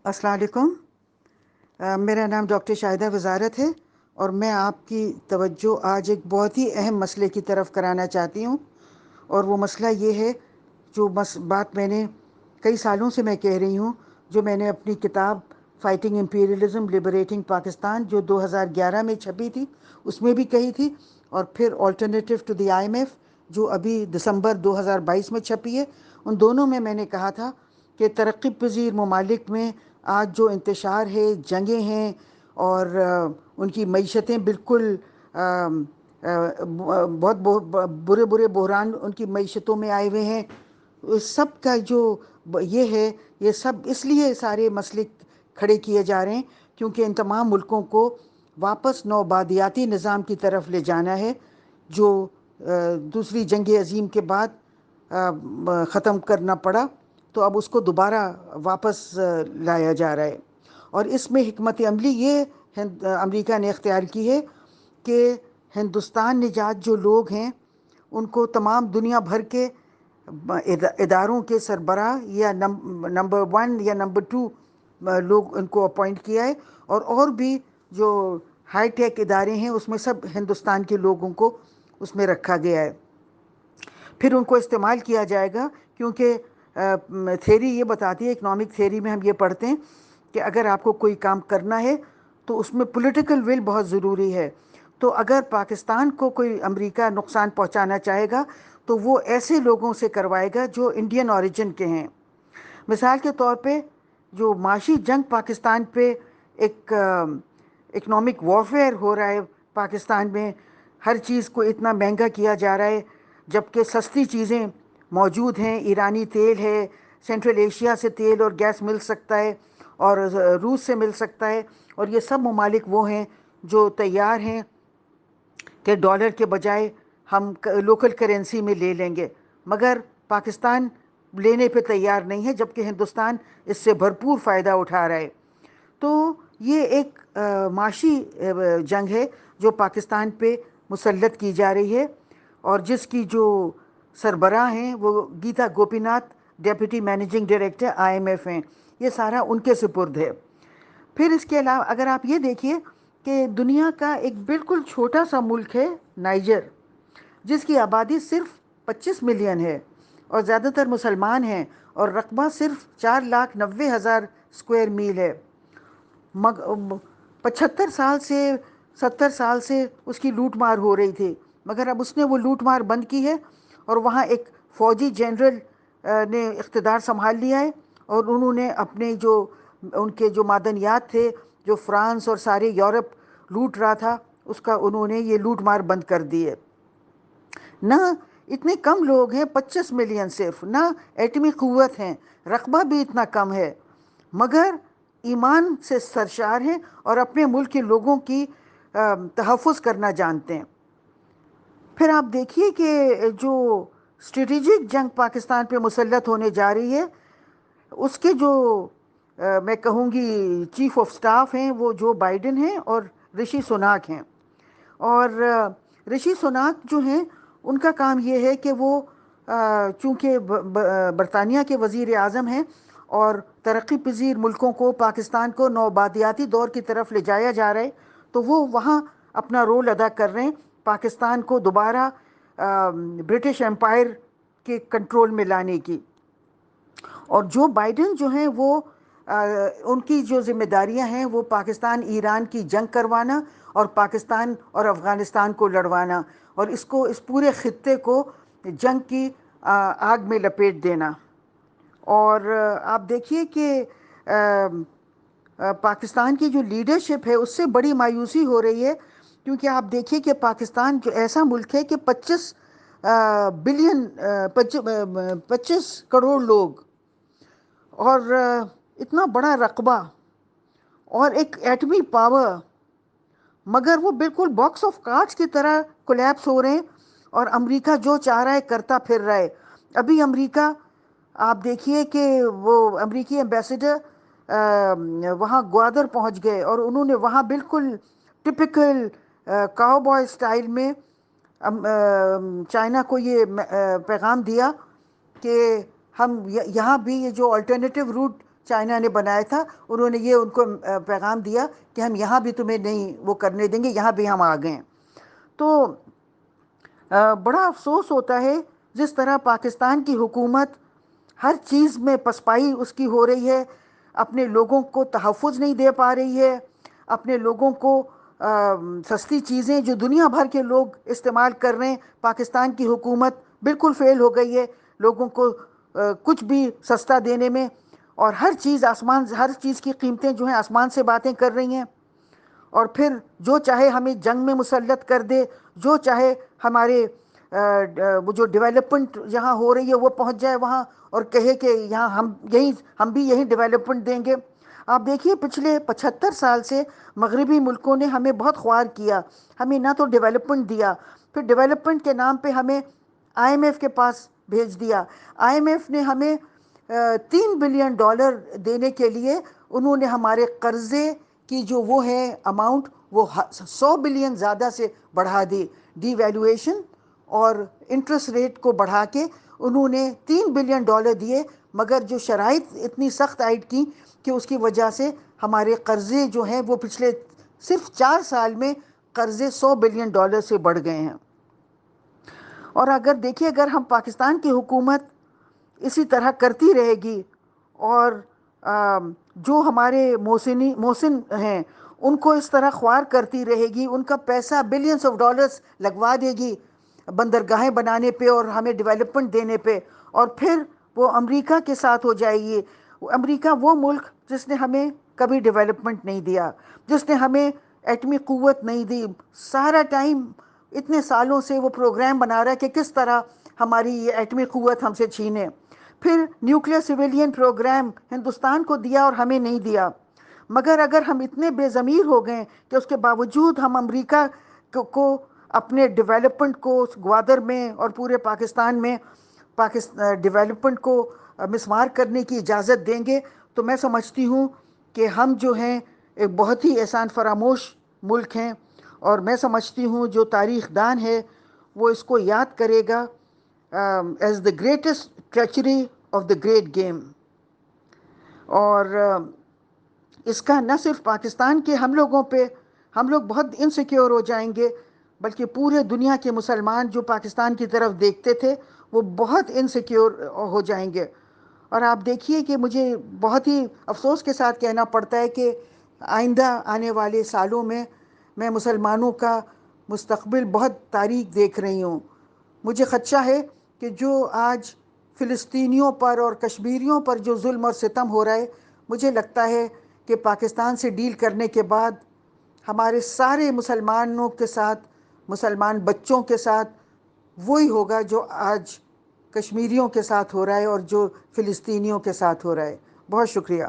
अस्सलाम वालेकुम। मेरा नाम डॉक्टर शाहिदा वज़ारत है और मैं आपकी तवज्जो आज एक बहुत ही अहम मसले की तरफ कराना चाहती हूँ। और वो मसला ये है, जो बात मैंने कई सालों से मैं कह रही हूँ, जो मैंने अपनी किताब फाइटिंग इम्पीरियलिज्म लिबरेटिंग पाकिस्तान जो 2011 में छपी थी उसमें भी कही थी, और फिर ऑल्टरनेटिव टू द IMF जो अभी दिसंबर 2022 में छपी है, उन दोनों में मैंने कहा था कि तरक्की पजीर ममालिक में आज जो इंतशार है, जंगें हैं और उनकी मईशतें बिल्कुल बहुत बुरे बुरे बहरान उनकी मईशतों में आए हुए हैं। इस सब का जो ये है, ये सब इसलिए सारे मसले खड़े किए जा रहे हैं क्योंकि इन तमाम मुल्कों को वापस नौबादियाती निज़ाम की तरफ ले जाना है, जो दूसरी जंग अजीम के बाद ख़त्म करना पड़ा, तो अब उसको दोबारा वापस लाया जा रहा है। और इसमें हिकमत अमली ये अमेरिका ने इख्तियार की है कि हिंदुस्तान निजात जो लोग हैं उनको तमाम दुनिया भर के इदारों के सरबराह या नंबर 1 या नंबर 2 लोग उनको अपॉइंट किया है, और भी जो हाई टेक इदारे हैं उसमें सब हिंदुस्तान के लोगों को उसमें रखा गया है। फिर उनको इस्तेमाल किया जाएगा क्योंकि थेरी ये बताती है, इकनॉमिक थेरी में हम ये पढ़ते हैं कि अगर आपको कोई काम करना है तो उसमें पॉलिटिकल विल बहुत ज़रूरी है। तो अगर पाकिस्तान को कोई अमेरिका नुकसान पहुंचाना चाहेगा तो वो ऐसे लोगों से करवाएगा जो इंडियन ओरिजिन के हैं। मिसाल के तौर पे जो माशी जंग पाकिस्तान पे एक इकनॉमिक वॉरफेयर हो रहा है पाकिस्तान में, हर चीज़ को इतना महंगा किया जा रहा है जबकि सस्ती चीज़ें मौजूद हैं। ईरानी तेल है, सेंट्रल एशिया से तेल और गैस मिल सकता है और रूस से मिल सकता है, और ये सब ममालिक वो हैं जो तैयार हैं कि डॉलर के बजाय हम लोकल करेंसी में ले लेंगे, मगर पाकिस्तान लेने पे तैयार नहीं है, जबकि हिंदुस्तान इससे भरपूर फ़ायदा उठा रहा है। तो ये एक माशी जंग है जो पाकिस्तान पे मुसल्लत की जा रही है, और जिसकी जो सरबराह हैं वो Geeta Gopinath, deputy managing director IMF हैं। ये सारा उनके सुपुर्द है। फिर इसके अलावा अगर आप ये देखिए कि दुनिया का एक बिल्कुल छोटा सा मुल्क है नाइजर, जिसकी आबादी सिर्फ 25 मिलियन है और ज़्यादातर मुसलमान हैं, और रकबा सिर्फ 4,90,000 स्क्वायर मील है। 75 साल से 70 साल से उसकी लूट मार हो रही थी, मगर अब उसने वो लूट मार बंद की है और वहाँ एक फ़ौजी जनरल ने इक़्तिदार संभाल लिया है, और उन्होंने अपने जो उनके जो मादनियात थे जो फ्रांस और सारे यूरोप लूट रहा था, उसका उन्होंने ये लूट मार बंद कर दी है। ना इतने कम लोग हैं, 25 मिलियन सिर्फ, ना एटमी क़ुव्वत हैं, रकबा भी इतना कम है, मगर ईमान से सरशार हैं और अपने मुल्क के लोगों की तहफ़्फ़ुज़ करना जानते हैं। फिर आप देखिए कि जो स्ट्रेटेजिक जंग पाकिस्तान पे मुसल्लत होने जा रही है, उसके जो मैं कहूँगी चीफ ऑफ स्टाफ हैं वो जो बाइडेन हैं और ऋषि सुनाक हैं। और ऋषि सुनाक जो हैं उनका काम ये है कि वो चूँकि बरतानिया के वज़ीर आज़म हैं और तरक्की पजीर मुल्कों को, पाकिस्तान को नौबादियाती दौर की तरफ ले जाया जा रहा है, तो वो वहाँ अपना रोल अदा कर रहे हैं पाकिस्तान को दोबारा ब्रिटिश एम्पायर के कंट्रोल में लाने की। और जो बाइडेन जो हैं वो उनकी जो जिम्मेदारियां हैं वो पाकिस्तान ईरान की जंग करवाना और पाकिस्तान और अफ़गानिस्तान को लड़वाना, और इसको इस पूरे ख़ित्ते को जंग की आग में लपेट देना। और आप देखिए कि पाकिस्तान की जो लीडरशिप है उससे बड़ी मायूसी हो रही है, क्योंकि आप देखिए कि पाकिस्तान जो ऐसा मुल्क है कि 25 करोड़ लोग और इतना बड़ा रकबा और एक एटमी पावर, मगर वो बिल्कुल बॉक्स ऑफ कार्ड्स की तरह कोलैप्स हो रहे हैं, और अमेरिका जो चाह रहा है करता फिर रहा है। अभी अमेरिका, आप देखिए कि वो अमेरिकी एम्बेसडर वहाँ ग्वादर पहुँच गए और उन्होंने वहाँ बिल्कुल टिपिकल काउबॉय स्टाइल में चाइना को ये पैगाम दिया कि हम यहाँ भी ये जो अल्टरनेटिव रूट چائنا نے بنایا تھا، انہوں نے یہ ان کو پیغام دیا کہ ہم یہاں بھی تمہیں نہیں وہ کرنے دیں گے، یہاں بھی ہم آ گئے ہیں۔ تو بڑا افسوس ہوتا ہے جس طرح پاکستان کی حکومت ہر چیز میں پسپائی اس کی ہو رہی ہے، اپنے لوگوں کو تحفظ نہیں دے پا رہی ہے، اپنے لوگوں کو سستی چیزیں جو دنیا بھر کے لوگ استعمال کر رہے ہیں، پاکستان کی حکومت بالکل فیل ہو گئی ہے لوگوں کو کچھ بھی سستا دینے میں، اور ہر چیز کی قیمتیں جو ہیں آسمان سے باتیں کر رہی ہیں، اور پھر جو چاہے ہمیں جنگ میں مسلط کر دے، جو چاہے ہمارے وہ جو ڈیولپمنٹ جہاں ہو رہی ہے وہ پہنچ جائے وہاں اور کہے کہ یہاں ہم بھی یہی ڈیولپمنٹ دیں گے۔ آپ دیکھیے پچھلے 75 سال سے مغربی ملکوں نے ہمیں بہت خوار کیا، ہمیں نہ تو ڈیولپمنٹ دیا، پھر ڈیولپمنٹ کے نام پہ ہمیں آئی ایم ایف کے پاس بھیج دیا۔ آئی ایم ایف نے ہمیں $3 بلین دینے کے لیے انہوں نے ہمارے قرضے کی جو وہ ہے اماؤنٹ وہ 100 بلین زیادہ سے بڑھا دی، ڈی ویلیویشن اور انٹرسٹ ریٹ کو بڑھا کے انہوں نے $3 بلین دیے، مگر جو شرائط اتنی سخت عائد کی کہ اس کی وجہ سے ہمارے قرضے جو ہیں وہ پچھلے صرف 4 سال میں قرضے $100 بلین سے بڑھ گئے ہیں۔ اور اگر دیکھیے اگر ہم پاکستان کی حکومت اسی طرح کرتی رہے گی اور جو ہمارے محسن ہیں ان کو اس طرح خوار کرتی رہے گی، ان کا پیسہ بلینز آف ڈالرز لگوا دے گی بندرگاہیں بنانے پہ اور ہمیں ڈیولپمنٹ دینے پہ، اور پھر وہ امریکہ کے ساتھ ہو جائے گی۔ امریکہ وہ ملک جس نے ہمیں کبھی ڈیولپمنٹ نہیں دیا، جس نے ہمیں ایٹمی قوت نہیں دی، سارا ٹائم اتنے سالوں سے وہ پروگرام بنا رہا ہے کہ کس طرح ہماری یہ ایٹمی قوت ہم سے چھینے۔ پھر نیوکلیر سویلین پروگرام ہندوستان کو دیا اور ہمیں نہیں دیا، مگر اگر ہم اتنے بے ضمیر ہو گئے کہ اس کے باوجود ہم امریکہ کو اپنے ڈیولپمنٹ کو گوادر میں اور پورے پاکستان میں ڈیولپمنٹ کو مسمار کرنے کی اجازت دیں گے، تو میں سمجھتی ہوں کہ ہم جو ہیں ایک بہت ہی احسان فراموش ملک ہیں، اور میں سمجھتی ہوں جو تاریخ دان ہے وہ اس کو یاد کرے گا as the greatest treachery of the great game. اور اس کا نہ صرف پاکستان کے ہم لوگوں پہ، ہم لوگ بہت انسیکیور ہو جائیں گے، بلکہ پورے دنیا کے مسلمان جو پاکستان کی طرف دیکھتے تھے وہ بہت انسیکیور ہو جائیں گے۔ اور آپ دیکھیے کہ مجھے بہت ہی افسوس کے ساتھ کہنا پڑتا ہے کہ آئندہ آنے والے سالوں میں مسلمانوں کا مستقبل بہت تاریک دیکھ رہی ہوں۔ مجھے خدشہ ہے کہ جو آج فلسطینیوں پر اور کشمیریوں پر جو ظلم اور ستم ہو رہا ہے، مجھے لگتا ہے کہ پاکستان سے ڈیل کرنے کے بعد ہمارے سارے مسلمانوں کے ساتھ، مسلمان بچوں کے ساتھ وہی ہوگا جو آج کشمیریوں کے ساتھ ہو رہا ہے اور جو فلسطینیوں کے ساتھ ہو رہا ہے۔ بہت شکریہ۔